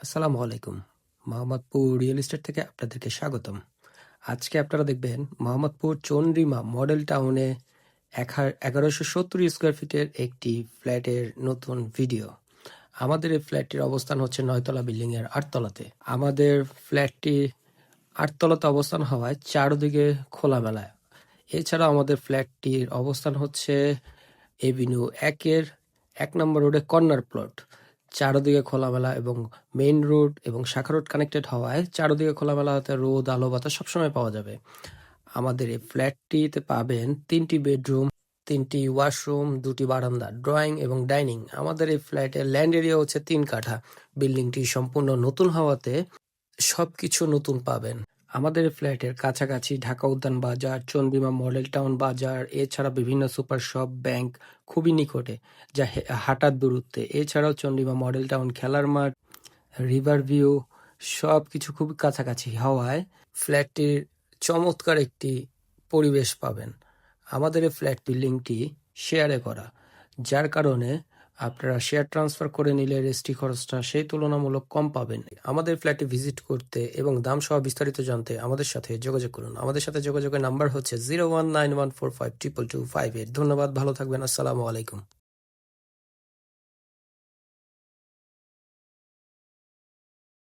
আসসালামু আলাইকুম। Mohammadpur real estate থেকে আপনাদেরকে স্বাগতম। আজকে আপনারা দেখবেন মোহাম্মদপুর চন্দ্রিমা মডেল টাউনে 1170 স্কোয়ার ফিটের একটি ফ্ল্যাটের নতুন ভিডিও। আমাদের এই ফ্ল্যাটটির অবস্থান হচ্ছে 9 তলা বিল্ডিং এর 8 তলাতে। আমাদের ফ্ল্যাটটি 8 তলাতে অবস্থান হওয়ায় চারদিকে খোলামেলা। এছাড়াও আমাদের ফ্ল্যাটটির অবস্থান হচ্ছে এভিনিউ 1 নম্বর রোডে কর্নার প্লট। চারদিকে খোলামেলা এবং মেইন রোড এবং শাখা রোড কানেক্টেড হওয়ায় চারদিকে খোলামেলা হতে রোদ আলো বাতাস সবসময় পাওয়া যাবে। আমাদের এই ফ্ল্যাটটিতে পাবেন 3টি বেডরুম, 3টি ওয়াশরুম, 2টি বারান্দা, ড্রয়িং এবং ডাইনিং। আমাদের এই ফ্ল্যাটের ল্যান্ড এরিয়া হচ্ছে 3 কাঠা। বিল্ডিংটি সম্পূর্ণ নতুন হওয়াতে সবকিছু নতুন পাবেন। আমাদের এই ফ্ল্যাটের কাছাকাছি ঢাকা উদ্যান বাজার, চন্দ্রিমা মডেল টাউন বাজার, এছাড়া বিভিন্ন সুপার শপ, ব্যাংক খুবই নিকটে, যা হাঁটার দূরত্বে। এছাড়াও চন্দ্রিমা মডেল টাউন, খেলার মাঠ, রিভার ভিউ সবকিছু খুব কাছাকাছি হওয়ায় ফ্ল্যাটটির চমৎকার একটি পরিবেশ পাবেন। আমাদের এই ফ্ল্যাট বিল্ডিংটি শেয়ারে করা, যার কারণে আপনারা শেয়ার ট্রান্সফার করে নিলে রেজিস্ট্রি খরচটা সেই তুলনামূলক কম পাবেন। আমাদের ফ্ল্যাটে ভিজিট করতে এবং দাম সহ বিস্তারিত জানতে আমাদের সাথে যোগাযোগ করুন। আমাদের সাথে যোগাযোগের নাম্বার হচ্ছে 0191452258। ধন্যবাদ, ভালো থাকবেন। আসসালামু আলাইকুম।